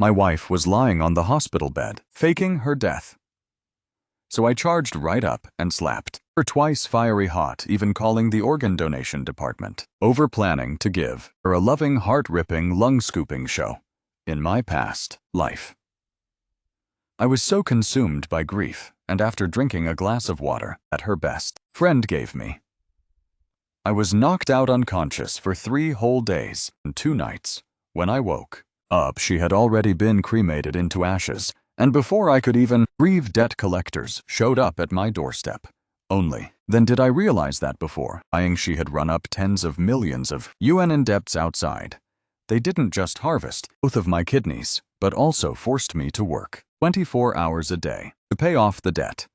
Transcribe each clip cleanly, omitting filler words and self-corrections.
My wife was lying on the hospital bed, faking her death. So I charged right up and slapped her twice fiery hot, even calling the organ donation department, over planning to give her a loving, heart-ripping, lung-scooping show. In my past life, I was so consumed by grief, and after drinking a glass of water that her best friend gave me, I was knocked out unconscious for 3 whole days and 2 nights. When I woke up, she had already been cremated into ashes, and before I could even breathe, debt collectors showed up at my doorstep. Only then did I realize that before dying she had run up tens of millions of UN in debts outside. They didn't just harvest both of my kidneys, but also forced me to work 24 hours a day to pay off the debt.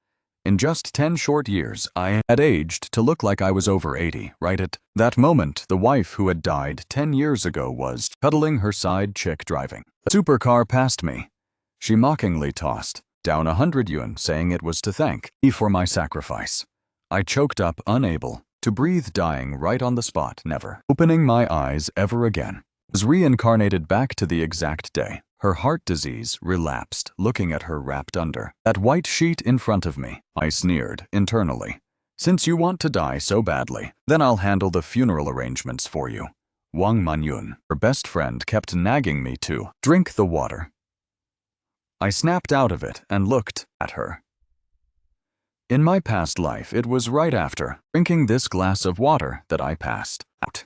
In just 10 short years, I had aged to look like I was over 80. Right at that moment, the wife who had died 10 years ago was cuddling her side chick driving a supercar past me. She mockingly tossed down 100 yuan, saying it was to thank me for my sacrifice. I choked up, unable to breathe, dying right on the spot, never opening my eyes ever again. Was reincarnated back to the exact day her heart disease relapsed, looking at her wrapped under that white sheet in front of me. I sneered internally. Since you want to die so badly, then I'll handle the funeral arrangements for you. Wang Manyun, her best friend, kept nagging me to drink the water. I snapped out of it and looked at her. In my past life, it was right after drinking this glass of water that I passed out.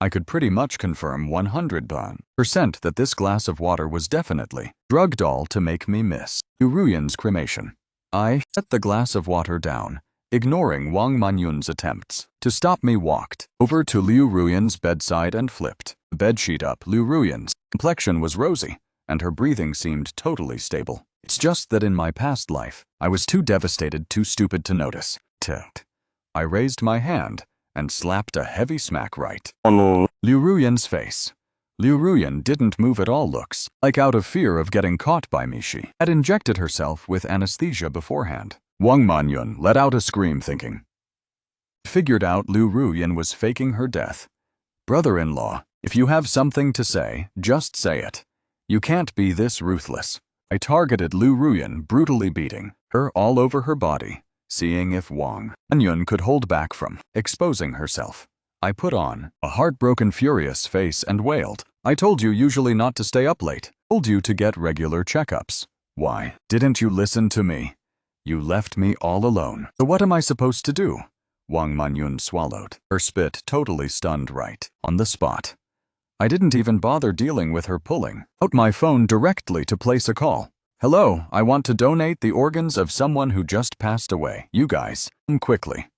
I could pretty much confirm 100% that this glass of water was definitely drugged all to make me miss Liu Ruyan's cremation. I set the glass of water down, ignoring Wang Manyun's attempts to stop me, walked over to Liu Ruyan's bedside and flipped the bedsheet up. Liu Ruyan's complexion was rosy, and her breathing seemed totally stable. It's just that in my past life, I was too devastated, too stupid to notice. I raised my hand and slapped a heavy smack right on Liu Ruyan's face. Liu Ruyan didn't move at all, looks like out of fear of getting caught by me. She had injected herself with anesthesia beforehand. Wang Manyun let out a scream, thinking. Figured out Liu Ruyan was faking her death. Brother-in-law, if you have something to say, just say it. You can't be this ruthless. I targeted Liu Ruyan, brutally beating her all over her body, seeing if Wang Manyun could hold back from exposing herself. I put on a heartbroken, furious face and wailed. I told you usually not to stay up late. Told you to get regular checkups. Why didn't you listen to me? You left me all alone. So what am I supposed to do? Wang Manyun swallowed her spit, totally stunned right on the spot. I didn't even bother dealing with her, pulling out my phone directly to place a call. Hello, I want to donate the organs of someone who just passed away. You guys, come quickly.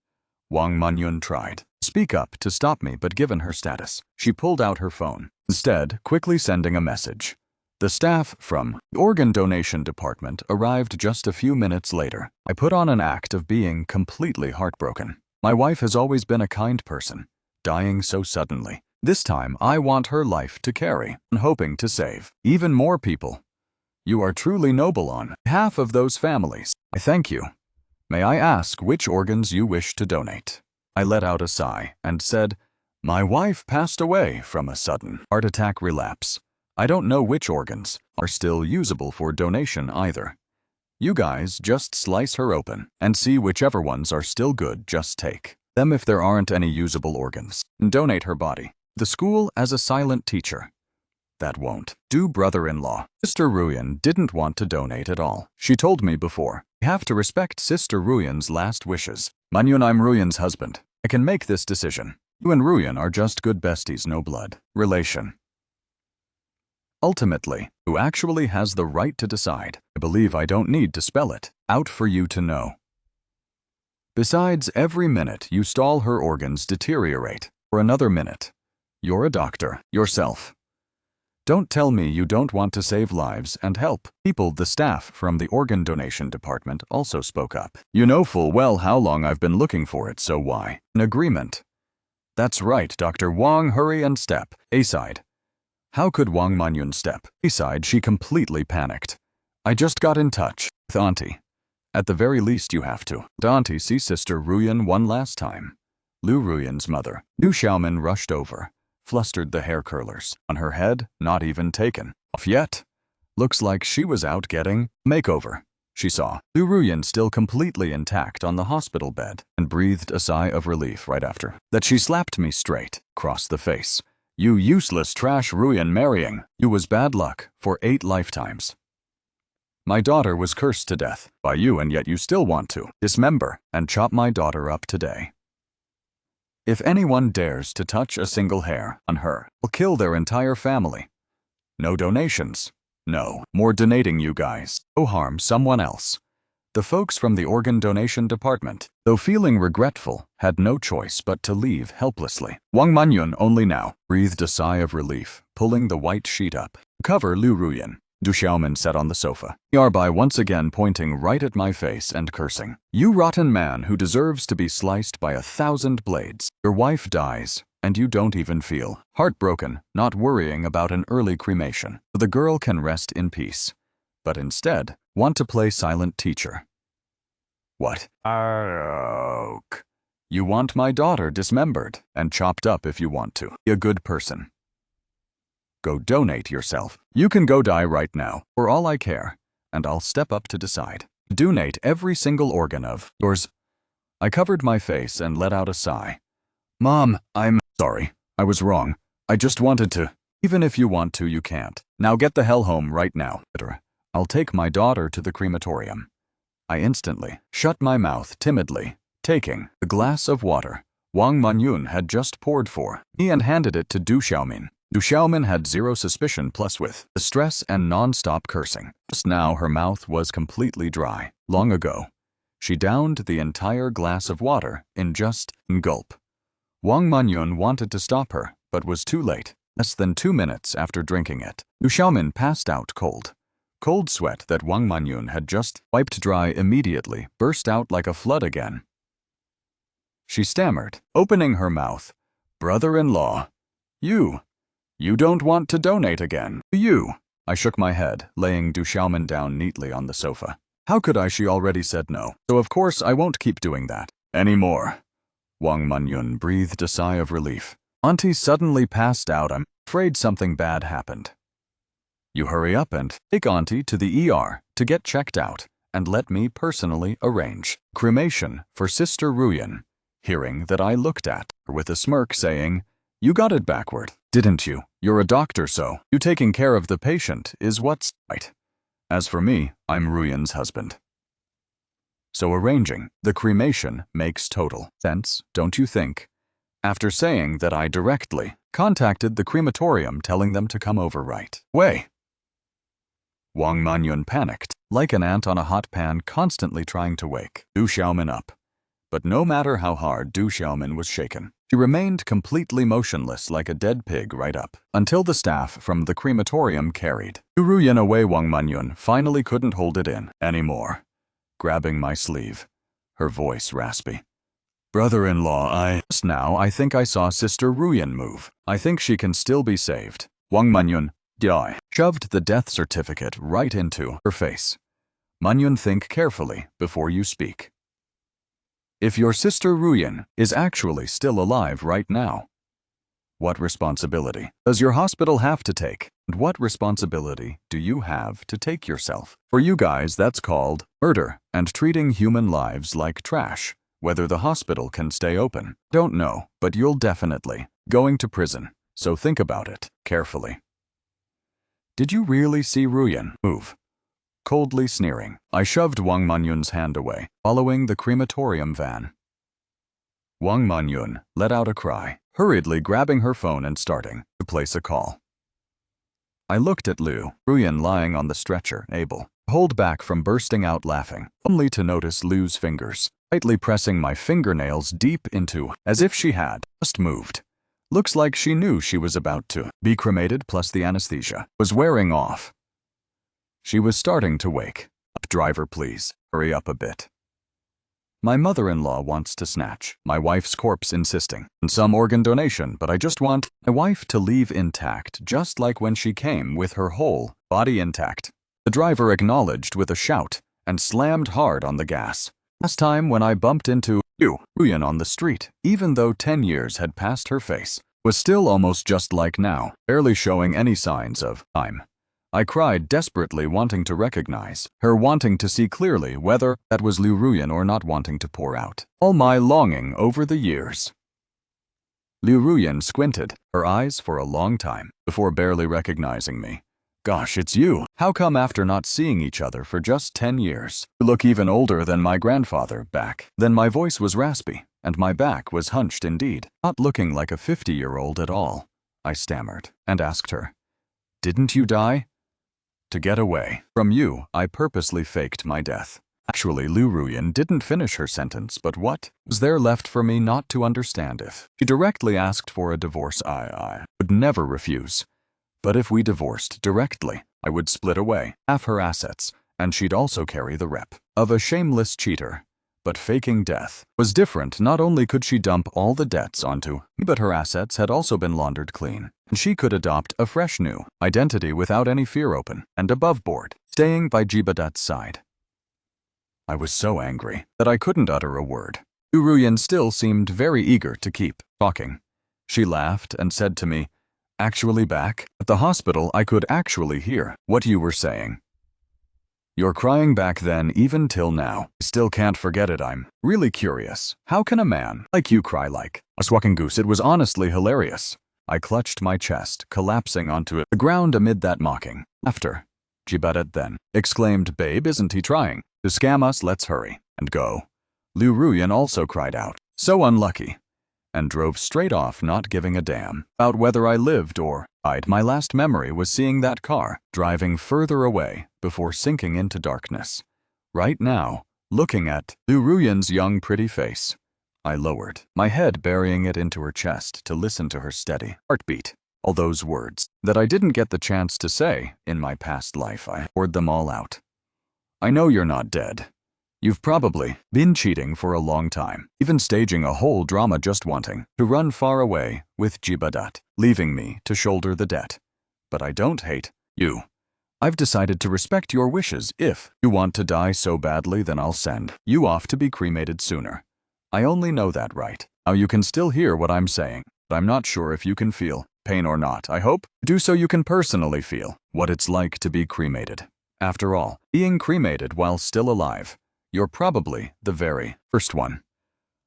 Wang Manyun tried to speak up to stop me, but given her status, she pulled out her phone, instead quickly sending a message. The staff from the organ donation department arrived just a few minutes later. I put on an act of being completely heartbroken. My wife has always been a kind person, dying so suddenly. This time, I want her life to carry, and hoping to save even more people. You are truly noble. On behalf of those families, I thank you. May I ask which organs you wish to donate? I let out a sigh and said, my wife passed away from a sudden heart attack relapse. I don't know which organs are still usable for donation either. You guys just slice her open and see whichever ones are still good. Just take them if there aren't any usable organs, and donate her body. The school as a silent teacher. That won't do, brother-in-law. Sister Ruyan didn't want to donate at all. She told me before, I have to respect Sister Ruyan's last wishes. Manyun, I'm Ruyan's husband. I can make this decision. You and Ruyan are just good besties, no blood relation. Ultimately, who actually has the right to decide? I believe I don't need to spell it out for you to know. Besides, every minute you stall, her organs deteriorate. For another minute. You're a doctor yourself. Don't tell me you don't want to save lives and help people. The staff from the organ donation department also spoke up. You know full well how long I've been looking for it, so why? An agreement. That's right, Dr. Wang, hurry and step aside. How could Wang Manyun step aside? She completely panicked. I just got in touch with Auntie. At the very least you have to. Auntie, see Sister Ruyan one last time. Liu Ruyan's mother, Nu Xiaomin, rushed over. Flustered, the hair curlers on her head not even taken off yet. Looks like she was out getting makeover. She saw Lu Ruyan still completely intact on the hospital bed and breathed a sigh of relief right after that. She slapped me straight across the face. You useless trash Ruyan marrying. You was bad luck for 8 lifetimes. My daughter was cursed to death by you, and yet you still want to dismember and chop my daughter up today. If anyone dares to touch a single hair on her, I'll kill their entire family. No donations. No more donating, you guys. Go harm someone else. The folks from the organ donation department, though feeling regretful, had no choice but to leave helplessly. Wang Manyun only now breathed a sigh of relief, pulling the white sheet up to cover Lu Ruyan. Du Xiaomin sat on the sofa, nearby once again pointing right at my face and cursing. You rotten man who deserves to be sliced by 1,000 blades. Your wife dies, and you don't even feel heartbroken, not worrying about an early cremation, so the girl can rest in peace, but instead want to play silent teacher. What? You want my daughter dismembered and chopped up if you want to. Be a good person. Go donate yourself. You can go die right now, for all I care, and I'll step up to decide. Donate every single organ of yours. I covered my face and let out a sigh. Mom, I'm sorry. I was wrong. I just wanted to. Even if you want to, you can't. Now get the hell home right now. I'll take my daughter to the crematorium. I instantly shut my mouth timidly, taking the glass of water Wang Manyun had just poured for me and handed it to Du Xiaomin. Du Xiaomin had zero suspicion, plus with the stress and non-stop cursing. Just now her mouth was completely dry. Long ago, she downed the entire glass of water in just a gulp. Wang Manyun wanted to stop her, but was too late. Less than 2 minutes after drinking it, Du Xiaomin passed out cold. Cold sweat that Wang Manyun had just wiped dry immediately burst out like a flood again. She stammered, opening her mouth. Brother-in-law, you don't want to donate again, do you? I shook my head, laying Du Xiaomin down neatly on the sofa. How could I? She already said no, so of course I won't keep doing that anymore. Wang Manyun breathed a sigh of relief. Auntie suddenly passed out. I'm afraid something bad happened. You hurry up and take Auntie to the ER to get checked out, and let me personally arrange cremation for Sister Ruyan. Hearing that, I looked at her with a smirk, saying, You got it backward, didn't you? You're a doctor, so you taking care of the patient is what's right. As for me, I'm Ruyan's husband. So arranging the cremation makes total sense, don't you think? After saying that, I directly contacted the crematorium, telling them to come over right away. Wang Manyun panicked, like an ant on a hot pan, constantly trying to wake Du Xiaomin up. But no matter how hard Du Xiaomin was shaken, she remained completely motionless like a dead pig right up until the staff from the crematorium carried Du Ruyan away. Wang Manyun finally couldn't hold it in anymore, grabbing my sleeve, her voice raspy. Brother-in-law, now I think I saw Sister Ruyan move. I think she can still be saved. Wang Manyun shoved the death certificate right into her face. Manyun, think carefully before you speak. If your Sister Ruyan is actually still alive right now, what responsibility does your hospital have to take? And what responsibility do you have to take yourself? For you guys, that's called murder and treating human lives like trash. Whether the hospital can stay open, don't know, but you'll definitely going to prison, so think about it carefully. Did you really see Ruyan move? Coldly sneering, I shoved Wang Manyun's hand away, following the crematorium van. Wang Manyun let out a cry, hurriedly grabbing her phone and starting to place a call. I looked at Lu Ruyan lying on the stretcher, able to hold back from bursting out laughing, only to notice Lu's fingers tightly pressing my fingernails deep into, as if she had just moved. Looks like she knew she was about to be cremated, plus the anesthesia was wearing off. She was starting to wake up. Driver, please, hurry up a bit. My mother-in-law wants to snatch my wife's corpse, insisting on some organ donation, but I just want my wife to leave intact, just like when she came, with her whole body intact. The driver acknowledged with a shout and slammed hard on the gas. Last time when I bumped into Ruyan on the street, even though 10 years had passed, her face was still almost just like now, barely showing any signs of time. I cried desperately, wanting to recognize her, wanting to see clearly whether that was Liu Ruyan or not, wanting to pour out all my longing over the years. Liu Ruyan squinted her eyes for a long time before barely recognizing me. Gosh, it's you. How come after not seeing each other for just 10 years, you look even older than my grandfather back then? My voice was raspy, and my back was hunched indeed, not looking like a 50-year-old at all. I stammered and asked her, "Didn't you die?" To get away from you, I purposely faked my death. Actually, Liu Ruyan didn't finish her sentence, but what was there left for me not to understand? If she directly asked for a divorce, I would never refuse. But if we divorced directly, I would split away half her assets, and she'd also carry the rep of a shameless cheater. But faking death was different. Not only could she dump all the debts onto me, but her assets had also been laundered clean, and she could adopt a fresh new identity without any fear, open and above board, staying by Jibadat's side. I was so angry that I couldn't utter a word. Liu Ruyan still seemed very eager to keep talking. She laughed and said to me, "Actually, back at the hospital, I could actually hear what you were saying. You're crying back then, even till now. I still can't forget it. I'm really curious. How can a man like you cry like a swacking goose?" It was honestly hilarious. I clutched my chest, collapsing onto the ground amid that mocking laughter. Jibadat then exclaimed, "Babe, isn't he trying to scam us? Let's hurry and go." Liu Ruyan also cried out, "So unlucky," and drove straight off, not giving a damn about whether I lived or died. My last memory was seeing that car driving further away before sinking into darkness. Right now, looking at Liu Ruyan's young, pretty face, I lowered my head, burying it into her chest to listen to her steady heartbeat. All those words that I didn't get the chance to say in my past life, I poured them all out. I know you're not dead. You've probably been cheating for a long time, even staging a whole drama, just wanting to run far away with Jibadat, leaving me to shoulder the debt. But I don't hate you. I've decided to respect your wishes. If you want to die so badly, then I'll send you off to be cremated sooner. I only know that right now you can still hear what I'm saying, but I'm not sure if you can feel pain or not. I hope you do, so you can personally feel what it's like to be cremated. After all, being cremated while still alive, you're probably the very first one.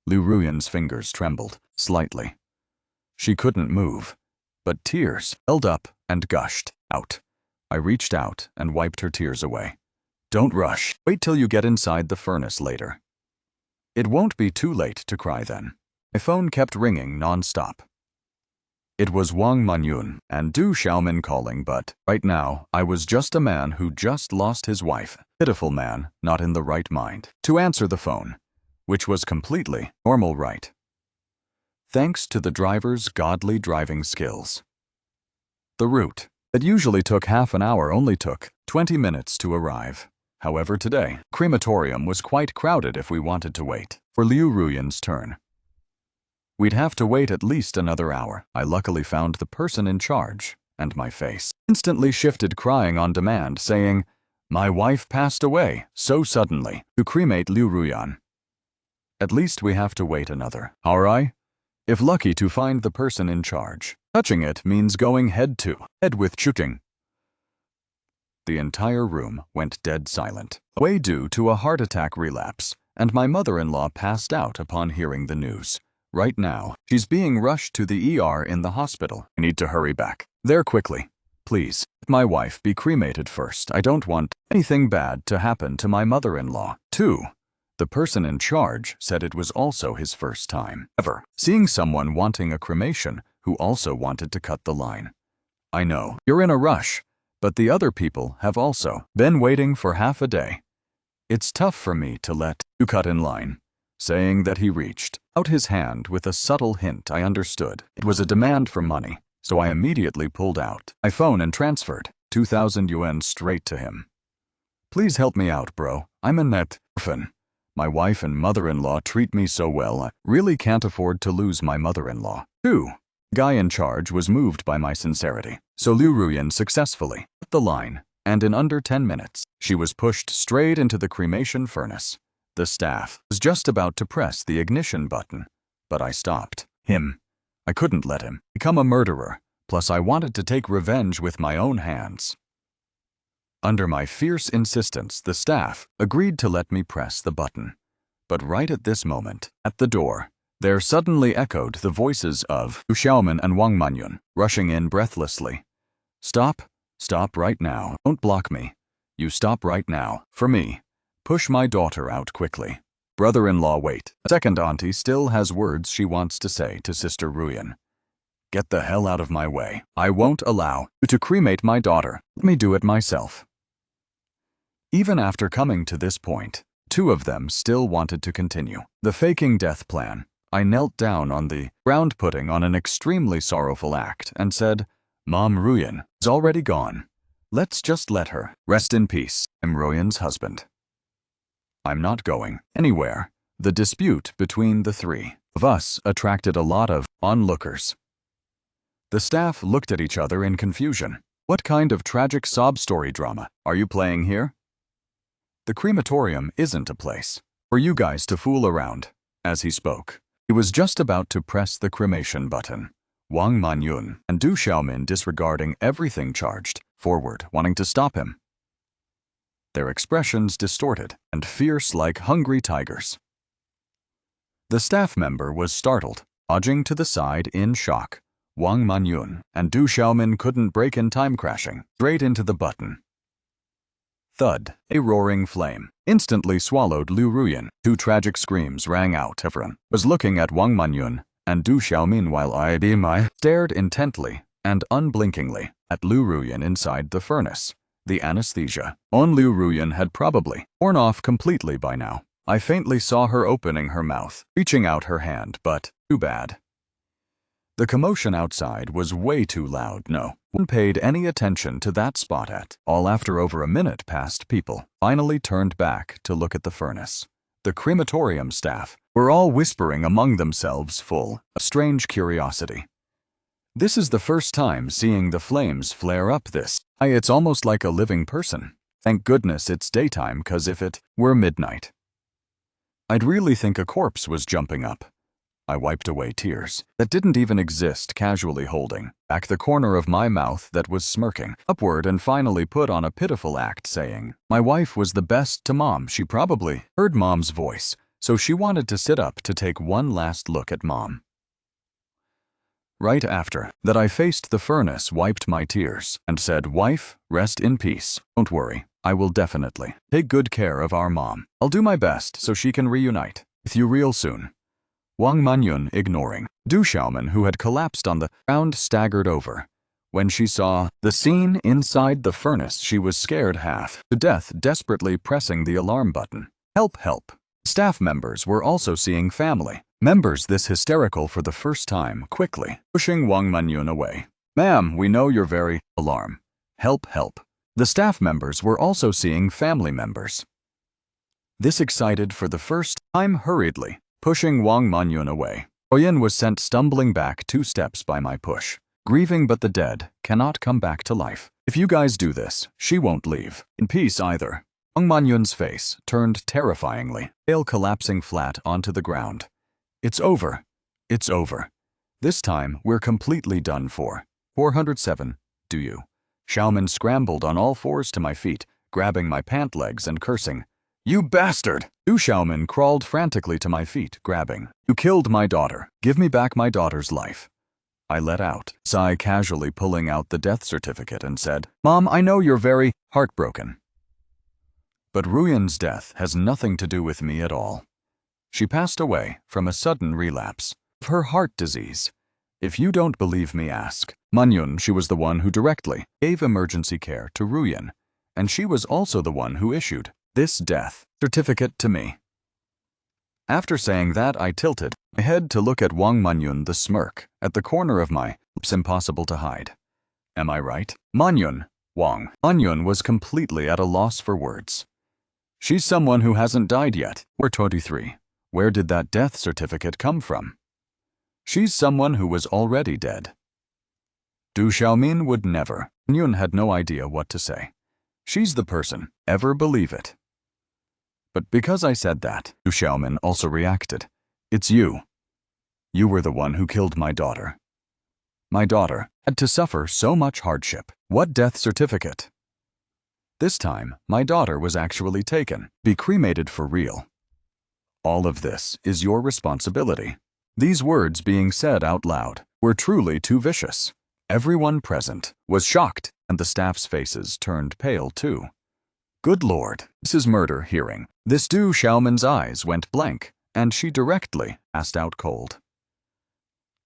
Liu Ruyan's fingers trembled slightly. She couldn't move, but tears held up and gushed out. I reached out and wiped her tears away. "Don't rush. Wait till you get inside the furnace later. It won't be too late to cry then." My phone kept ringing non-stop. It was Wang Manyun and Du Xiaomin calling, but right now I was just a man who just lost his wife. Pitiful man, not in the right mind to answer the phone, which was completely normal, right? Thanks to the driver's godly driving skills. The route that usually took half an hour only took 20 minutes to arrive. However, today, crematorium was quite crowded if we wanted to wait for Liu Ruyan's turn. We'd have to wait at least another hour. I luckily found the person in charge, and my face instantly shifted, crying on demand, saying, "My wife passed away so suddenly. To cremate Liu Ruyan. At least we have to wait another hour. If lucky to find the person in charge. Touching it means going head to head with Chuting." The entire room went dead silent, away due to a heart attack relapse, and my mother-in-law passed out upon hearing the news. Right now, she's being rushed to the ER in the hospital. I need to hurry back there quickly. Please, let my wife be cremated first. I don't want anything bad to happen to my mother-in-law, too. The person in charge said it was also his first time ever seeing someone wanting a cremation who also wanted to cut the line. I know you're in a rush, but the other people have also been waiting for half a day. It's tough for me to let you cut in line. Saying that, he reached out his hand with a subtle hint. I understood it was a demand for money, so I immediately pulled out my phone and transferred 2,000 yuan straight to him. "Please help me out, bro. I'm a net orphan. My wife and mother-in-law treat me so well. I really can't afford to lose my mother-in-law, too." The guy in charge was moved by my sincerity, so Liu Ruyan successfully cut the line, and in under 10 minutes, she was pushed straight into the cremation furnace. The staff was just about to press the ignition button, but I stopped him. I couldn't let him become a murderer, plus I wanted to take revenge with my own hands. Under my fierce insistence, the staff agreed to let me press the button. But right at this moment, at the door, there suddenly echoed the voices of Du Xiaomin and Wang Manyun, rushing in breathlessly. Stop, stop right now, don't block me. You stop right now, for me. Push my daughter out quickly. Brother-in-law, wait. Second auntie still has words she wants to say to Sister Ruyan. Get the hell out of my way. I won't allow you to cremate my daughter. Let me do it myself. Even after coming to this point, two of them still wanted to continue the faking death plan. I knelt down on the ground, putting on an extremely sorrowful act, and said, Mom, Ruyan is already gone. Let's just let her rest in peace. I'm Ruyan's husband. I'm not going anywhere. The dispute between the three of us attracted a lot of onlookers. The staff looked at each other in confusion. What kind of tragic sob story drama are you playing here? The crematorium isn't a place for you guys to fool around. As he spoke, he was just about to press the cremation button. Wang Manyun and Du Xiaomin, disregarding everything, charged forward, wanting to stop him. Their expressions distorted and fierce like hungry tigers. The staff member was startled, dodging to the side in shock. Wang Manyun and Du Xiaomin couldn't break in time, crashing straight into the button. Thud, a roaring flame instantly swallowed Lu Ruyan. Two tragic screams rang out. Everyone was looking at Wang Manyun and Du Xiaomin while I stared intently and unblinkingly at Lu Ruyan inside the furnace. The anesthesia on Lu Ruyan had probably worn off completely by now. I faintly saw her opening her mouth, reaching out her hand, but too bad. The commotion outside was way too loud. No one paid any attention to that spot at all. After over a minute passed, people finally turned back to look at the furnace. The crematorium staff were all whispering among themselves, full of strange curiosity. This is the first time seeing the flames flare up this high. It's almost like a living person. Thank goodness it's daytime, 'cause if it were midnight, I'd really think a corpse was jumping up. I wiped away tears that didn't even exist, casually holding back the corner of my mouth that was smirking upward, and finally put on a pitiful act, saying, my wife was the best to Mom. She probably heard Mom's voice, so she wanted to sit up to take one last look at Mom. Right after that, I faced the furnace, wiped my tears, and said, Wife, rest in peace. Don't worry, I will definitely take good care of our Mom. I'll do my best so she can reunite with you real soon. Wang Manyun, ignoring Du Xiaomin, who had collapsed on the ground, staggered over. When she saw the scene inside the furnace, she was scared half to death, desperately pressing the alarm button. Help, help. Staff members were also seeing family members this hysterical for the first time, quickly pushing Wang Manyun away. Ma'am, we know you're very alarmed. Help, help. The staff members were also seeing family members this excited for the first time, hurriedly pushing Wang Manyun away. Oyen was sent stumbling back 2 steps by my push. Grieving, but the dead cannot come back to life. If you guys do this, she won't leave in peace either. Wang Manyun's face turned terrifyingly pale, collapsing flat onto the ground. It's over. It's over. This time, we're completely done for. 407, do you? Xiaomin scrambled on all fours to my feet, grabbing my pant legs and cursing. You bastard! Du Xiaomin crawled frantically to my feet, grabbing. You killed my daughter. Give me back my daughter's life. I let out a sigh, casually pulling out the death certificate, and said, Mom, I know you're very heartbroken, but Ruyan's death has nothing to do with me at all. She passed away from a sudden relapse of her heart disease. If you don't believe me, ask Manyun. She was the one who directly gave emergency care to Ruyan, and she was also the one who issued this death certificate to me. After saying that, I tilted my head to look at Wang Manyun. The smirk at the corner of my lips impossible to hide. Am I right, Manyun? Wang Manyun was completely at a loss for words. She's someone who hasn't died yet. We're 23. Where did that death certificate come from? She's someone who was already dead. Du Xiaomin would never. Manyun had no idea what to say. She's the person. Ever believe it? But because I said that, Du Xiaomin also reacted. It's you. You were the one who killed my daughter. My daughter had to suffer so much hardship. What death certificate? This time, my daughter was actually taken, be cremated for real. All of this is your responsibility. These words being said out loud were truly too vicious. Everyone present was shocked, and the staff's faces turned pale too. Good Lord, this is murder hearing. This Du Xiaomin's eyes went blank, and she directly asked out cold.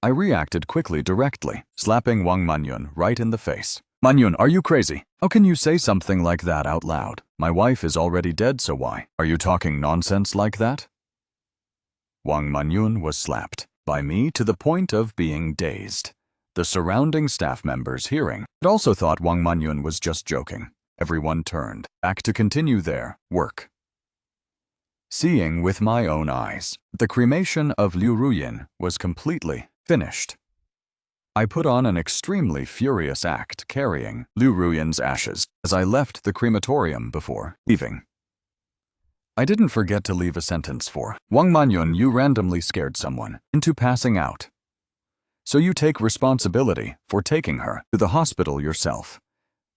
I reacted quickly directly, slapping Wang Manyun right in the face. Manyun, are you crazy? How can you say something like that out loud? My wife is already dead, so why are you talking nonsense like that? Wang Manyun was slapped by me to the point of being dazed. The surrounding staff members hearing it also thought Wang Manyun was just joking. Everyone turned back to continue their work. Seeing with my own eyes, the cremation of Liu Ruyin was completely finished. I put on an extremely furious act carrying Liu Ruyin's ashes as I left the crematorium before leaving. I didn't forget to leave a sentence for Wang Manyun, you randomly scared someone into passing out. So you take responsibility for taking her to the hospital yourself.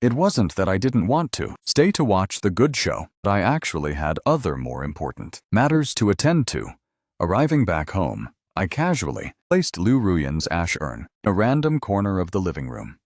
It wasn't that I didn't want to stay to watch the good show, but I actually had other more important matters to attend to. Arriving back home, I casually placed Liu Ruyin's ash urn in a random corner of the living room.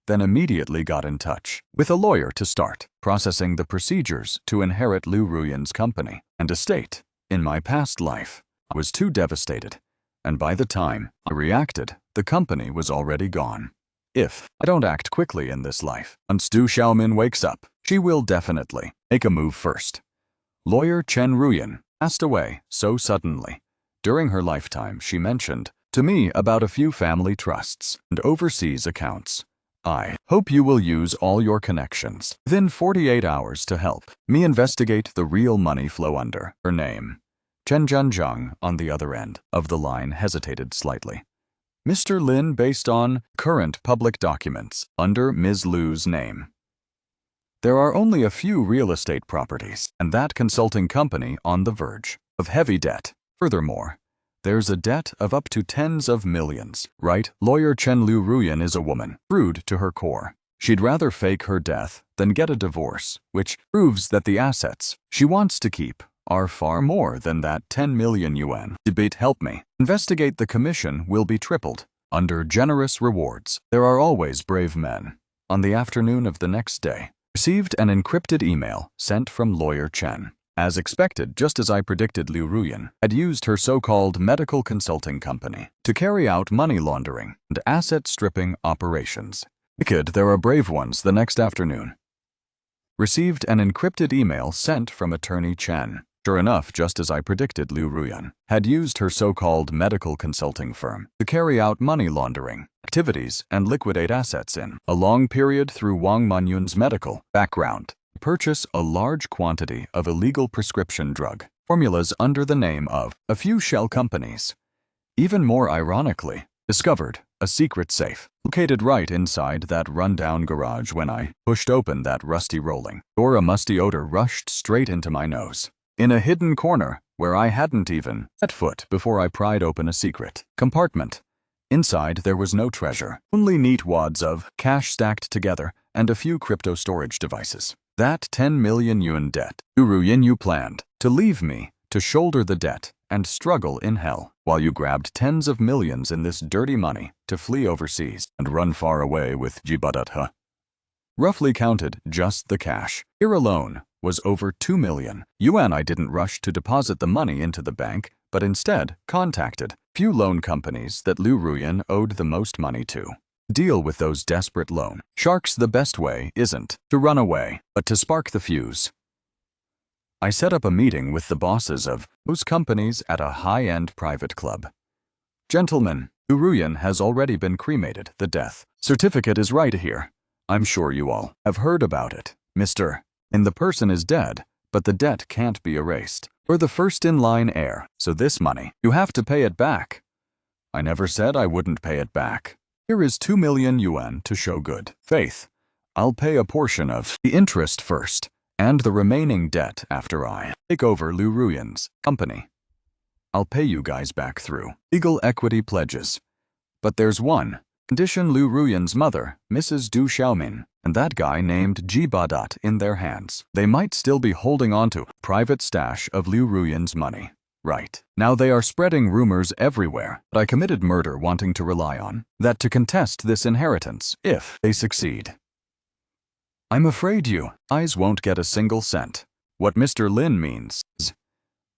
Then immediately got in touch with a lawyer to start processing the procedures to inherit Liu Ruyin's company and estate. In my past life, I was too devastated, and by the time I reacted, the company was already gone. If I don't act quickly in this life, once Du Xiaomin wakes up, she will definitely make a move first. Lawyer Chen Ruyin passed away so suddenly. During her lifetime, she mentioned to me about a few family trusts and overseas accounts. I hope you will use all your connections within 48 hours to help me investigate the real money flow under her name. Chen Zhanzhang on the other end of the line hesitated slightly. Mr. Lin, based on current public documents under Ms. Liu's name. There are only a few real estate properties, and that consulting company on the verge of heavy debt. Furthermore, there's a debt of up to tens of millions, right? Lawyer Chen Liu Ruyin is a woman, rude to her core. She'd rather fake her death than get a divorce, which proves that the assets she wants to keep are far more than that 10 million yuan. Debate help me. Investigate the commission will be tripled. Under generous rewards, there are always brave men. On the afternoon of the next day, received an encrypted email sent from Lawyer Chen. As expected, just as I predicted, Liu Ruyin had used her so-called medical consulting company to carry out money laundering and asset-stripping operations. Wicked, there are brave ones the next afternoon. Received an encrypted email sent from attorney Chen. Sure enough, just as I predicted, Liu Ruyin had used her so-called medical consulting firm to carry out money laundering activities and liquidate assets in a long period through Wang Manyun's medical background. Purchase a large quantity of illegal prescription drug formulas under the name of a few shell companies. Even more ironically, discovered a secret safe located right inside that rundown garage. When I pushed open that rusty rolling door, a musty odor rushed straight into my nose. In a hidden corner where I hadn't even set foot before I pried open a secret compartment. Inside there was no treasure, only neat wads of cash stacked together and a few crypto storage devices. That 10 million yuan debt. Liu Ruyin, you planned to leave me to shoulder the debt and struggle in hell, while you grabbed tens of millions in this dirty money to flee overseas and run far away with Jibadatha. Roughly counted, just the cash here alone was over 2 million yuan. I didn't rush to deposit the money into the bank, but instead contacted few loan companies that Liu Ruyin owed the most money to. Deal with those desperate loan sharks. The best way isn't to run away, but to spark the fuse. I set up a meeting with the bosses of those companies at a high-end private club. Gentlemen, Liu Ruyin has already been cremated. The death certificate is right here. I'm sure you all have heard about it, Mr. And the person is dead, but the debt can't be erased. You're the first-in-line heir, so this money, you have to pay it back. I never said I wouldn't pay it back. Here is 2 million yuan to show good faith. I'll pay a portion of the interest first, and the remaining debt after I take over Liu Ruyin's company. I'll pay you guys back through legal equity pledges. But there's one condition: Liu Ruyin's mother, Mrs. Du Xiaomin, and that guy named Jibadat in their hands. They might still be holding on to private stash of Liu Ruyan's money. Right. Now they are spreading rumors everywhere that I committed murder wanting to rely on that to contest this inheritance if they succeed. I'm afraid you guys won't get a single cent. What Mr. Lin means is,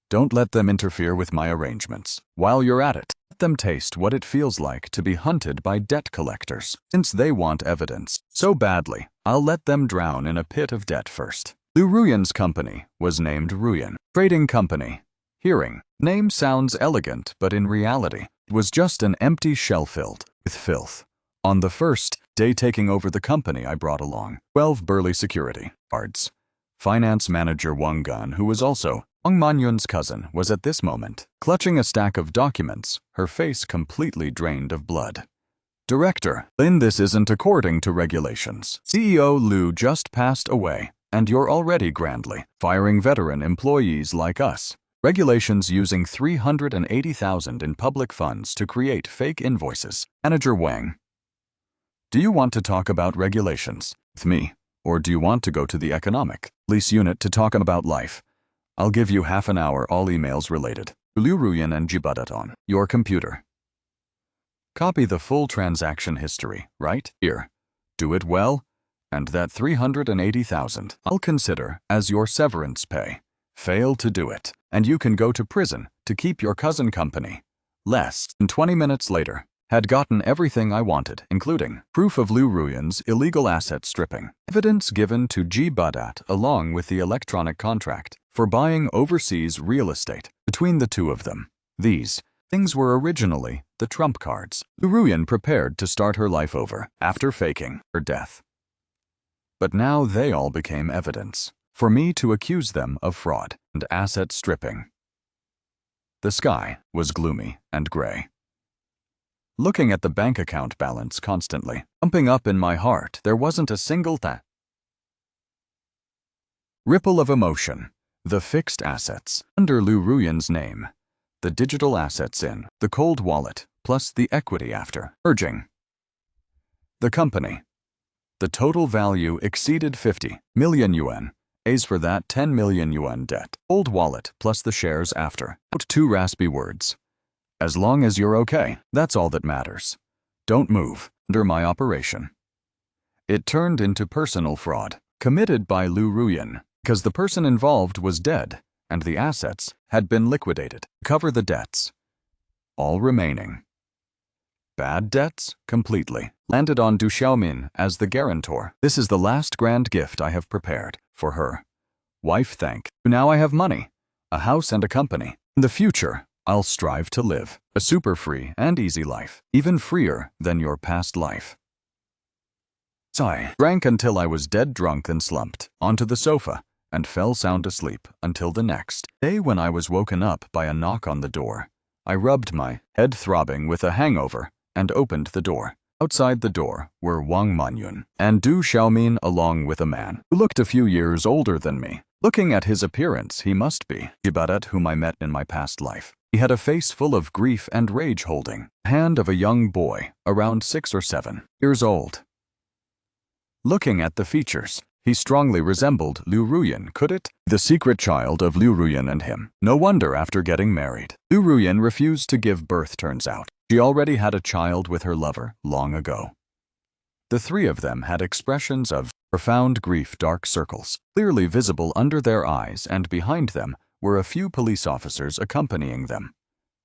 don't let them interfere with my arrangements. While you're at it, let them taste what it feels like to be hunted by debt collectors. Since they want evidence so badly, I'll let them drown in a pit of debt first. Liu Ruyan's company was named Ruyan Trading Company. Hearing name sounds elegant, but in reality, it was just an empty shell filled with filth. On the first day taking over the company, I brought along 12 burly security guards. Finance manager Wang Gun, who was also Wang Manyun's cousin, was at this moment clutching a stack of documents, her face completely drained of blood. Director Lin, this isn't according to regulations. CEO Liu just passed away, and you're already grandly firing veteran employees like us. Regulations using $380,000 in public funds to create fake invoices. Manager Wang. Do you want to talk about regulations with me, or do you want to go to the economic police unit to talk about life? I'll give you half an hour, all emails related to Liu Ruyan and Jibadat on your computer. Copy the full transaction history right here. Do it well, and that $380,000 I'll consider as your severance pay. Fail to do it, and you can go to prison to keep your cousin company. Less than 20 minutes later, had gotten everything I wanted, including proof of Liu Ruyan's illegal asset stripping, evidence given to Jibadat along with the electronic contract for buying overseas real estate between the two of them. These things were originally the trump cards. Liu Ruyan prepared to start her life over after faking her death. But now they all became evidence for me to accuse them of fraud and asset stripping. The sky was gloomy and gray. Looking at the bank account balance constantly pumping up in my heart, there wasn't a single ripple of emotion. The fixed assets under Liu Ruyan's name, the digital assets in the cold wallet, plus the equity after merging the company. The total value exceeded 50 million yuan. As for that 10 million yuan debt, old wallet plus the shares after. Out 2 raspy words. As long as you're okay, that's all that matters. Don't move under my operation. It turned into personal fraud committed by Liu Ruyan because the person involved was dead and the assets had been liquidated to cover the debts. All remaining bad debts completely landed on Du Xiaomin as the guarantor. This is the last grand gift I have prepared for her. Wife, thank you. Now I have money, a house and a company. In the future, I'll strive to live a super free and easy life, even freer than your past life. So I drank until I was dead drunk and slumped onto the sofa and fell sound asleep until the next day when I was woken up by a knock on the door. I rubbed my head throbbing with a hangover and opened the door. Outside the door were Wang Manyun and Du Xiaomin along with a man who looked a few years older than me. Looking at his appearance, he must be Jibadat, whom I met in my past life. He had a face full of grief and rage, holding the hand of a young boy around 6 or 7 years old. Looking at the features, he strongly resembled Liu Ruyan. Could it? The secret child of Liu Ruyan and him. No wonder after getting married, Liu Ruyan refused to give birth, turns out. She already had a child with her lover long ago. The 3 of them had expressions of profound grief, dark circles clearly visible under their eyes, and behind them were a few police officers accompanying them.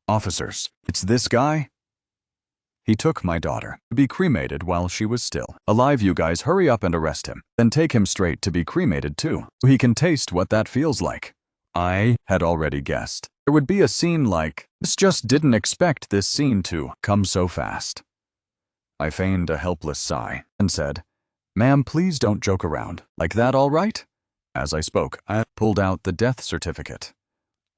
Officers, it's this guy? He took my daughter to be cremated while she was still alive. You guys hurry up and arrest him, then take him straight to be cremated too, so he can taste what that feels like. I had already guessed there would be a scene like this, just didn't expect this scene to come so fast. I feigned a helpless sigh and said, "Ma'am, please don't joke around like that, all right?" As I spoke, I pulled out the death certificate.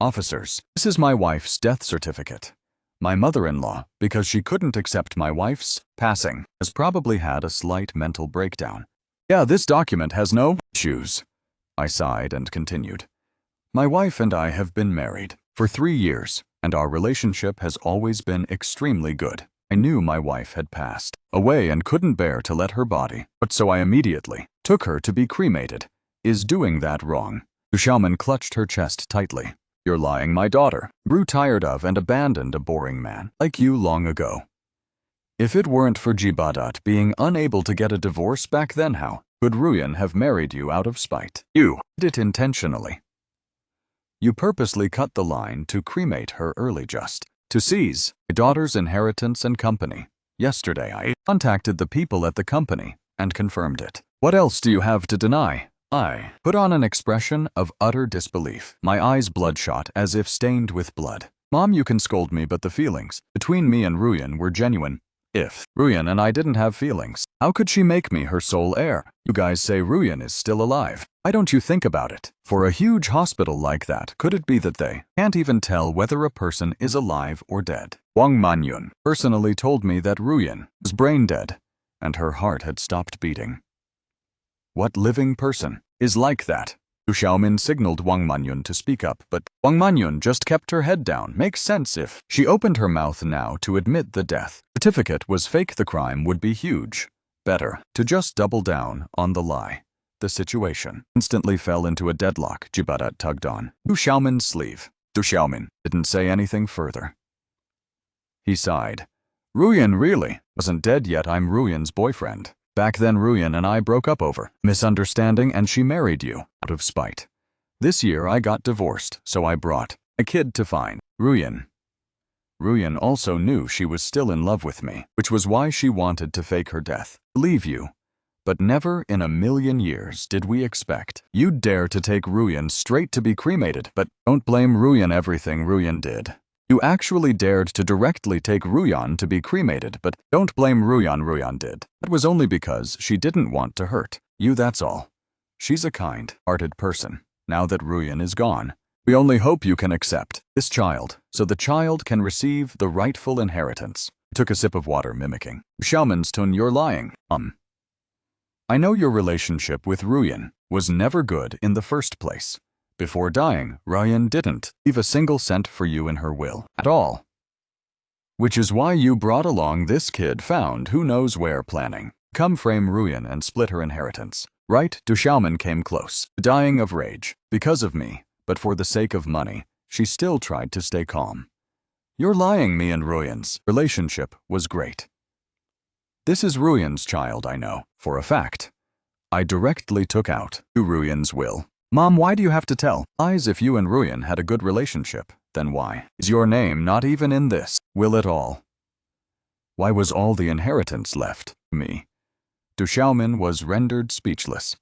Officers, this is my wife's death certificate. My mother-in-law, because she couldn't accept my wife's passing, has probably had a slight mental breakdown. Yeah, this document has no issues. I sighed and continued. My wife and I have been married for 3 years, and our relationship has always been extremely good. I knew my wife had passed away and couldn't bear to let her body, but so I immediately took her to be cremated. Is doing that wrong? Du Xiaomin clutched her chest tightly. You're lying, my daughter. Grew tired of and abandoned a boring man like you long ago. If it weren't for Jibadat being unable to get a divorce back then, how could Ruyan have married you out of spite? You did it intentionally. You purposely cut the line to cremate her early just to seize my daughter's inheritance and company. Yesterday I contacted the people at the company and confirmed it. What else do you have to deny? I put on an expression of utter disbelief, my eyes bloodshot as if stained with blood. Mom, you can scold me, but the feelings between me and Ruyan were genuine. If Ruyan and I didn't have feelings, how could she make me her sole heir? You guys say Ruyan is still alive. Why don't you think about it? For a huge hospital like that, could it be that they can't even tell whether a person is alive or dead? Wang Manyun personally told me that Ruyan was brain dead and her heart had stopped beating. What living person is like that? Du Xiaomin signaled Wang Manyun to speak up, but Wang Manyun just kept her head down. Makes sense if she opened her mouth now to admit the death certificate was fake. The crime would be huge. Better to just double down on the lie. The situation instantly fell into a deadlock. Jibadat tugged on Du Xiaomin's sleeve. Du Xiaomin didn't say anything further. He sighed. Ruyan really wasn't dead yet. I'm Ruyan's boyfriend. Back then Ruyan and I broke up over misunderstanding and she married you out of spite. This year I got divorced, so I brought a kid to find Ruyan. Ruyan also knew she was still in love with me, which was why she wanted to fake her death. Leave you. But never in a million years did we expect you'd dare to take Ruyan straight to be cremated. But don't blame Ruyan everything Ruyan did. You actually dared to directly take Ruyan to be cremated, but don't blame Ruyan. Ruyan did. That was only because she didn't want to hurt you, that's all. She's a kind-hearted person. Now that Ruyan is gone, we only hope you can accept this child so the child can receive the rightful inheritance. I took a sip of water, mimicking Xiaomin's tone. You're lying. I know your relationship with Ruyan was never good in the first place. Before dying, Ruyan didn't leave a single cent for you in her will at all. Which is why you brought along this kid found who knows where, planning come frame Ruyan and split her inheritance. Right? Du Xiaomin came close, dying of rage because of me, but for the sake of money, she still tried to stay calm. You're lying. Me and Ruyan's relationship was great. This is Ruyan's child, I know for a fact. I directly took out Ruyan's will. Mom, why do you have to tell lies? If you and Ruyan had a good relationship, then why is your name not even in this will at all? Why was all the inheritance left to me? Du Xiaomin was rendered speechless.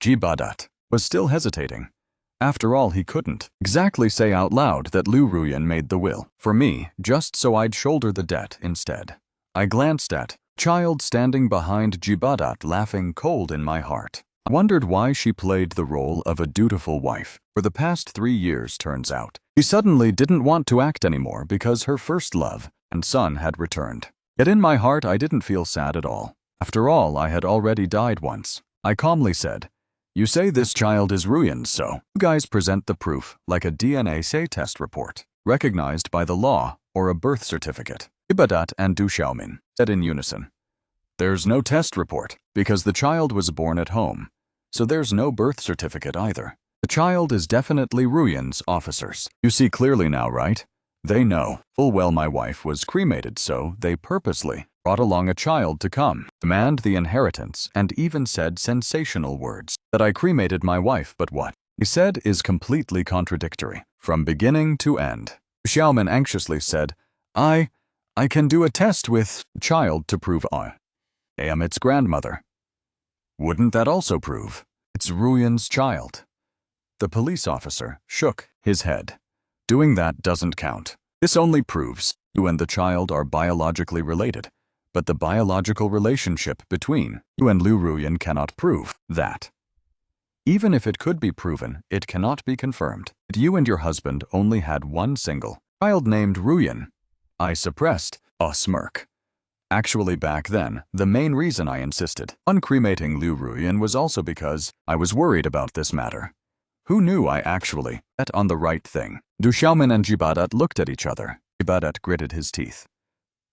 Jibadat was still hesitating. After all, he couldn't exactly say out loud that Lu Ruyan made the will for me just so I'd shoulder the debt instead. I glanced at child standing behind Jibadat, laughing cold in my heart. I wondered why she played the role of a dutiful wife for the past 3 years. Turns out she suddenly didn't want to act anymore because her first love and son had returned. Yet in my heart I didn't feel sad at all. After all, I had already died once. I calmly said, you say this child is Ruyan's, so you guys present the proof like a DNA test report, recognized by the law, or a birth certificate. Jibadat and Du Xiaomin said in unison. There's no test report, because the child was born at home, so there's no birth certificate either. The child is definitely Ruyan's officers. You see clearly now, right? They know full well my wife was cremated, so they purposely brought along a child to come, demand the inheritance, and even said sensational words that I cremated my wife. But what he said is completely contradictory, from beginning to end. Xiaomin anxiously said, I can do a test with child to prove I am its grandmother. Wouldn't that also prove it's Ruyan's child? The police officer shook his head. Doing that doesn't count. This only proves you and the child are biologically related, but the biological relationship between you and Lu Ruyan cannot prove that. Even if it could be proven, it cannot be confirmed that you and your husband only had one single child named Ruyan. I suppressed a smirk. Actually, back then, the main reason I insisted on cremating Lu Ruyan was also because I was worried about this matter. Who knew I actually bet on the right thing? Du Xiaomin and Jibadat looked at each other. Jibadat gritted his teeth.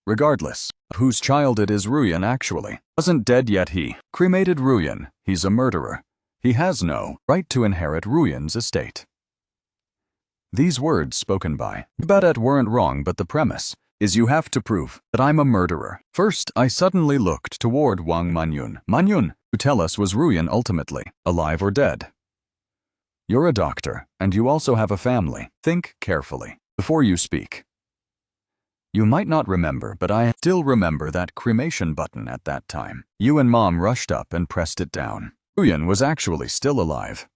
regardless of whose child it is. Ruyan actually wasn't dead yet. He cremated Ruyan. He's a murderer. He has no right to inherit Ruyan's estate. These words spoken by Jibadat weren't wrong, but the premise is you have to prove that I'm a murderer. First, I suddenly looked toward Wang Manyun. Manyun, who tell us was Ruyan ultimately alive or dead? You're a doctor, and you also have a family. Think carefully before you speak. You might not remember, but I still remember that cremation button at that time. You and Mom rushed up and pressed it down. Ruyan was actually still alive.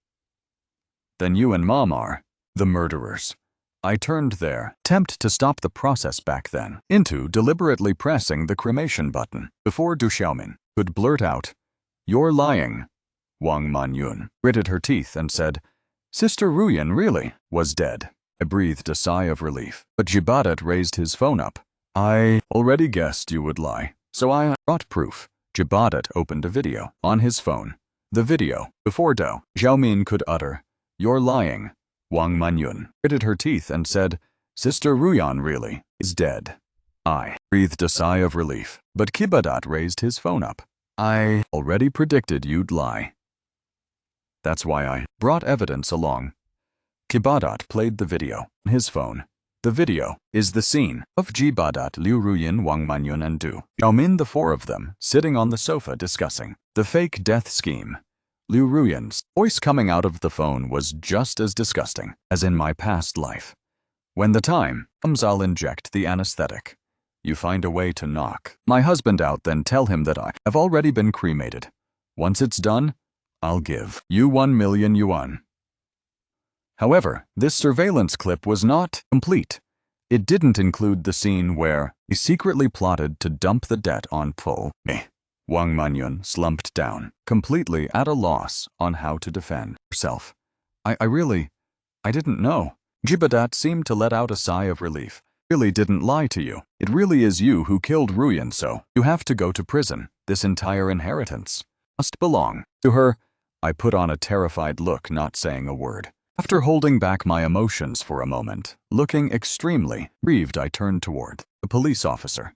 Then you and Mom are the murderers. I turned their attempt to stop the process back then into deliberately pressing the cremation button before Du Xiaomin could blurt out, "You're lying." Wang Manyun gritted her teeth and said, "Sister Ruyan really was dead." I breathed a sigh of relief, but Jibadat raised his phone up. "I already guessed you would lie, so I brought proof." Jibadat opened a video on his phone. The video, before Du Xiaomin could utter, "You're lying," Wang Manyun gritted her teeth and said, "Sister Ruyan really is dead." I breathed a sigh of relief, but Jibadat raised his phone up. "I already predicted you'd lie. That's why I brought evidence along." Jibadat played the video on his phone. The video is the scene of Jibadat, Liu Ruyan, Wang Manyun, and Du Xiaomin, the four of them, sitting on the sofa discussing the fake death scheme. Liu Ruyan's voice coming out of the phone was just as disgusting as in my past life. "When the time comes, I'll inject the anesthetic. You find a way to knock my husband out, then tell him that I have already been cremated. Once it's done, I'll give you 1 million yuan." However, this surveillance clip was not complete. It didn't include the scene where he secretly plotted to dump the debt on me. Wang Manyun slumped down, completely at a loss on how to defend herself. I didn't know." Jibadat seemed to let out a sigh of relief. "Really didn't lie to you. It really is you who killed Ruyan, so you have to go to prison. This entire inheritance must belong to her." I put on a terrified look, not saying a word. After holding back my emotions for a moment, looking extremely grieved, I turned toward the police officer.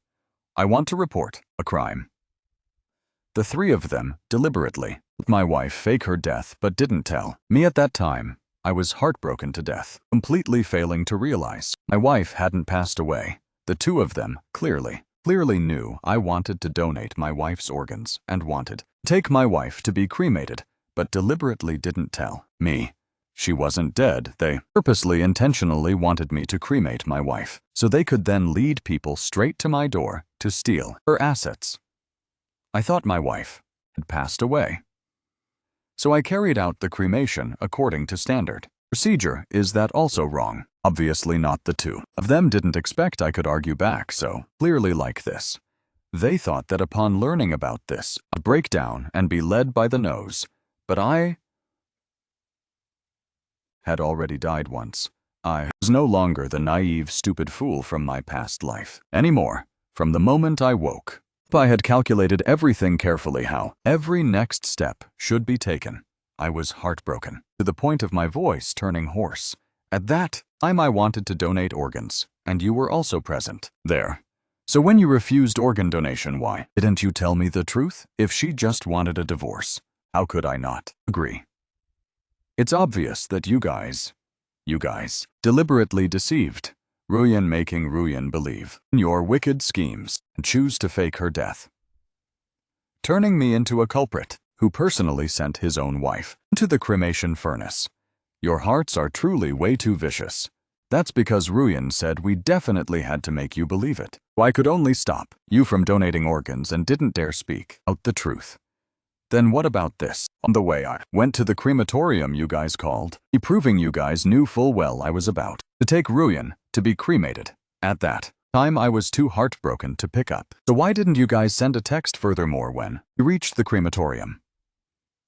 "I want to report a crime." The three of them deliberately let my wife fake her death but didn't tell me at that time. I was heartbroken to death, completely failing to realize my wife hadn't passed away. The two of them clearly knew I wanted to donate my wife's organs and wanted to take my wife to be cremated, but deliberately didn't tell me she wasn't dead. They purposely, intentionally wanted me to cremate my wife so they could then lead people straight to my door to steal her assets. I thought my wife had passed away. So I carried out the cremation according to standard procedure. Is that also wrong? Obviously not. The two of them didn't expect I could argue back so clearly like this. They thought that upon learning about this, I'd break down and be led by the nose. But I had already died once. I was no longer the naive, stupid fool from my past life anymore. From the moment I woke, I had calculated everything carefully, how every next step should be taken. I was heartbroken, to the point of my voice turning hoarse. At that time I wanted to donate organs, and you were also present there. So when you refused organ donation, why didn't you tell me the truth? If she just wanted a divorce, how could I not agree? It's obvious that you guys deliberately deceived Ruyan, making Ruyan believe in your wicked schemes and choose to fake her death, turning me into a culprit who personally sent his own wife into the cremation furnace. Your hearts are truly way too vicious. That's because Ruyan said we definitely had to make you believe it. I could only stop you from donating organs and didn't dare speak out the truth. Then what about this? On the way I went to the crematorium you guys called, proving you guys knew full well I was about to take Ruyan to be cremated. At that time I was too heartbroken to pick up. So why didn't you guys send a text furthermore when you reached the crematorium?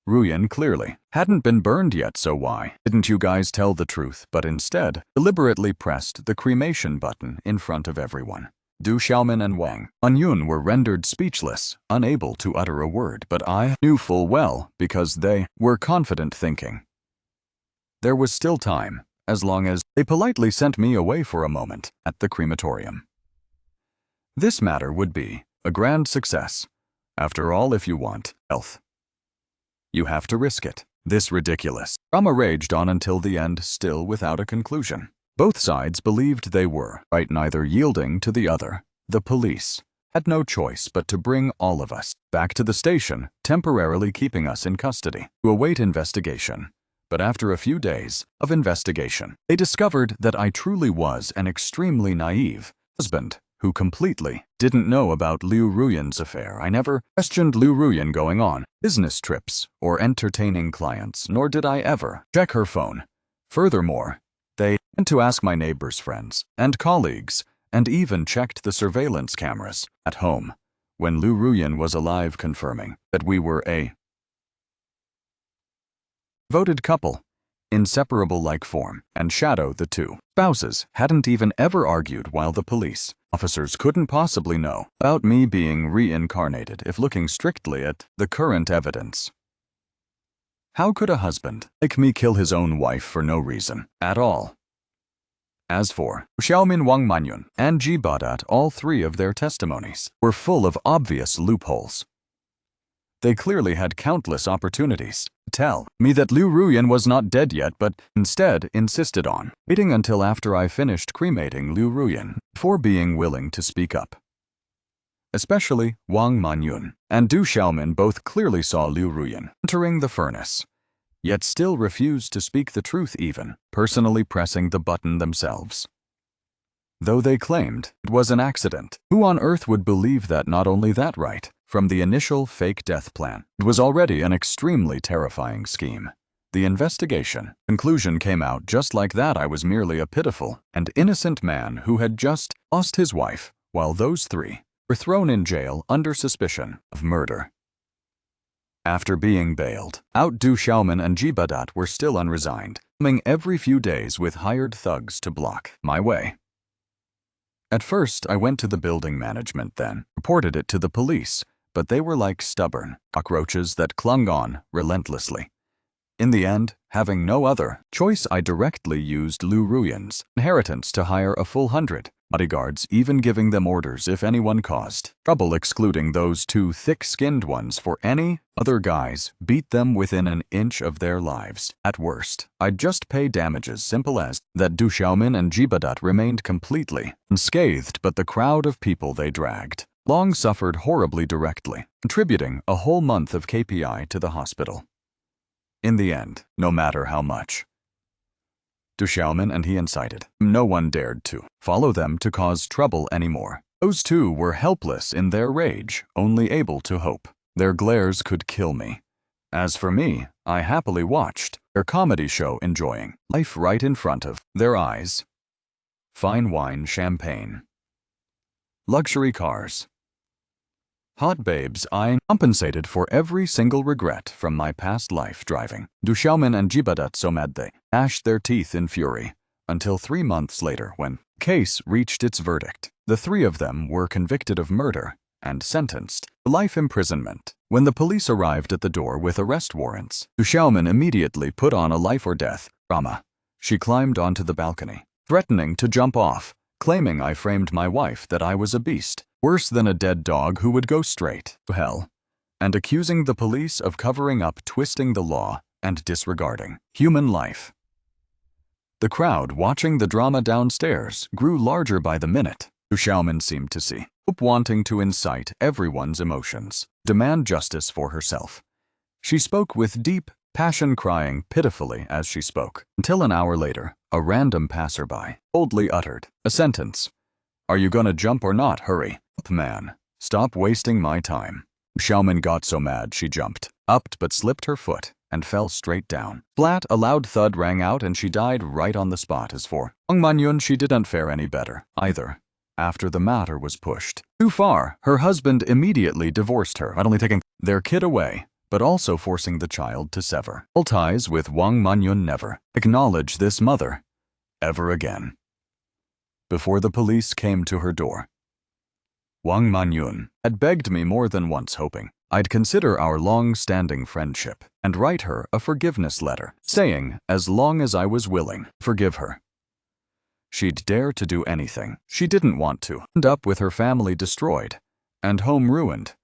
Ruyan clearly hadn't been burned yet, so why didn't you guys tell the truth but instead deliberately pressed the cremation button in front of everyone? Du Xiaomin and Wang Manyun were rendered speechless, unable to utter a word, but I knew full well because they were confident, thinking there was still time, as long as they politely sent me away for a moment at the crematorium. This matter would be a grand success. After all, if you want health, you have to risk it. This ridiculous drama raged on until the end, still without a conclusion. Both sides believed they were right, neither yielding to the other. The police had no choice but to bring all of us back to the station, temporarily keeping us in custody to await investigation. But after a few days of investigation, they discovered that I truly was an extremely naive husband who completely didn't know about Liu Ruyan's affair. I never questioned Liu Ruyan going on business trips or entertaining clients, nor did I ever check her phone. Furthermore, they went to ask my neighbors' friends and colleagues, and even checked the surveillance cameras at home when Liu Ruyan was alive, confirming that we were a devoted couple, inseparable like form and shadow. The two spouses hadn't even ever argued, while the police officers couldn't possibly know about me being reincarnated if looking strictly at the current evidence. How could a husband like me kill his own wife for no reason at all? As for Xiaomin, Wang Manyun, and Ji Badat, all three of their testimonies were full of obvious loopholes. They clearly had countless opportunities to tell me that Liu Ruyan was not dead yet, but instead insisted on waiting until after I finished cremating Liu Ruyan before being willing to speak up. Especially Wang Manyun and Du Xiaomin both clearly saw Liu Ruyan entering the furnace, yet still refused to speak the truth, even personally pressing the button themselves. Though they claimed it was an accident, who on earth would believe that? Not only that, right from the initial fake death plan, it was already an extremely terrifying scheme. The investigation conclusion came out just like that. I was merely a pitiful and innocent man who had just lost his wife, while those three were thrown in jail under suspicion of murder. After being bailed out, Du Xiaomin and Ji Badat were still unresigned, coming every few days with hired thugs to block my way. At first, I went to the building management, then reported it to the police, but they were like stubborn cockroaches that clung on relentlessly. In the end, having no other choice, I directly used Liu Ruyan's inheritance to hire a full 100 bodyguards, even giving them orders if anyone caused trouble, excluding those two thick-skinned ones. For any other guys, beat them within an inch of their lives. At worst, I'd just pay damages, simple as that. Du Xiaomin and Ji Badat remained completely unscathed, but the crowd of people they dragged long suffered horribly, directly contributing a whole month of KPI to the hospital. In the end, no matter how much Du Xiaomin and he incited, no one dared to follow them to cause trouble anymore. Those two were helpless in their rage, only able to hope their glares could kill me. As for me, I happily watched their comedy show, enjoying life right in front of their eyes. Fine wine, champagne, luxury cars, hot babes. I compensated for every single regret from my past life driving Du Xiaomin and Ji Badat so mad they gnashed their teeth in fury, until 3 months later, when the case reached its verdict. The three of them were convicted of murder and sentenced to life imprisonment. When the police arrived at the door with arrest warrants, Du Xiaomin immediately put on a life or death drama. She climbed onto the balcony, threatening to jump off, claiming I framed my wife, that I was a beast, worse than a dead dog who would go straight to hell, and accusing the police of covering up, twisting the law, and disregarding human life. The crowd watching the drama downstairs grew larger by the minute. Du Xiaomin seemed to see hope, wanting to incite everyone's emotions, demand justice for herself. She spoke with deep passion, crying pitifully as she spoke, until an hour later, a random passerby boldly uttered a sentence. "Are you gonna jump or not? Hurry up, man. Stop wasting my time." Xiaomin got so mad she jumped up but slipped her foot and fell straight down. Flat, a loud thud rang out and she died right on the spot. As for Wang Manyun, she didn't fare any better either. After the matter was pushed too far, her husband immediately divorced her, not only taking their kid away, but also forcing the child to sever all ties with Wang Manyun, never acknowledge this mother ever again. Before the police came to her door, Wang Manyun had begged me more than once, hoping I'd consider our long-standing friendship and write her a forgiveness letter, saying as long as I was willing to forgive her, she'd dare to do anything. She didn't want to end up with her family destroyed and home ruined.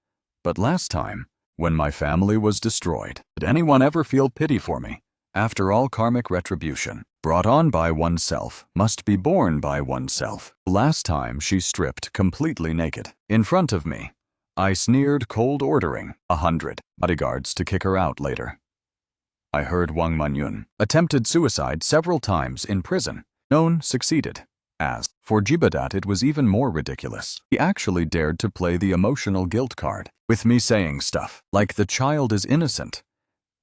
But last time, when my family was destroyed, did anyone ever feel pity for me? After all, karmic retribution, brought on by oneself, must be borne by oneself. Last time she stripped completely naked in front of me. I sneered, cold ordering 100 bodyguards to kick her out later. I heard Wang Manyun attempted suicide several times in prison. Known succeeded. As for Jibadat, it was even more ridiculous. He actually dared to play the emotional guilt card, with me saying stuff like the child is innocent,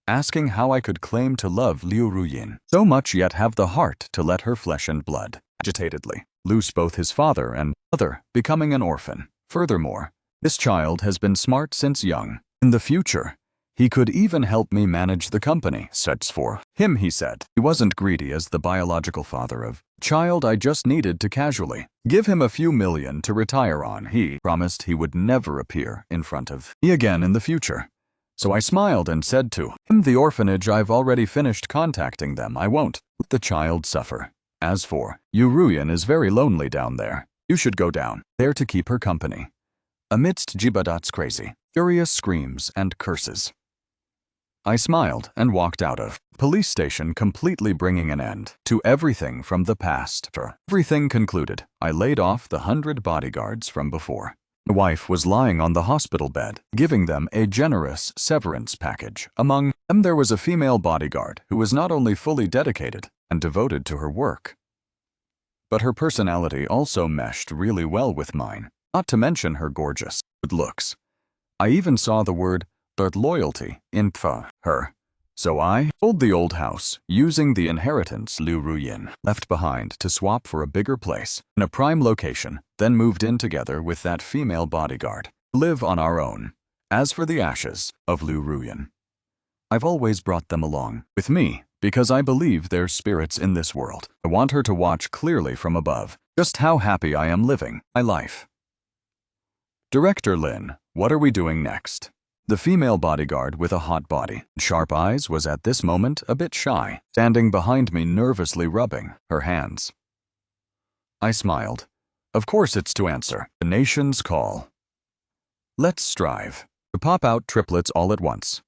asking how I could claim to love Liu Ruyin so much yet have the heart to let her flesh and blood agitatedly lose both his father and mother, becoming an orphan. Furthermore, this child has been smart since young. In the future, he could even help me manage the company. Such for him, he said. He wasn't greedy as the biological father of child. I just needed to casually give him a few million to retire on. He promised he would never appear in front of me again in the future. So I smiled and said to him, the orphanage, I've already finished contacting them. I won't let the child suffer. As for Yu Ruyan is very lonely down there. You should go down there to keep her company. Amidst Jibadat's crazy, furious screams and curses, I smiled and walked out of the police station, completely bringing an end to everything from the past. For everything concluded, I laid off the 100 bodyguards from before. My wife was lying on the hospital bed, giving them a generous severance package. Among them there was a female bodyguard who was not only fully dedicated and devoted to her work, but her personality also meshed really well with mine, not to mention her gorgeous good looks. I even saw the word but loyalty in her. So I sold the old house, using the inheritance Liu Ruyin left behind to swap for a bigger place in a prime location, then moved in together with that female bodyguard to live on our own. As for the ashes of Liu Ruyin, I've always brought them along with me because I believe they're spirits in this world. I want her to watch clearly from above just how happy I am living my life. Director Lin, what are we doing next? The female bodyguard with a hot body, sharp eyes, was at this moment a bit shy, standing behind me nervously rubbing her hands. I smiled. Of course it's to answer the nation's call. Let's strive to pop out triplets all at once.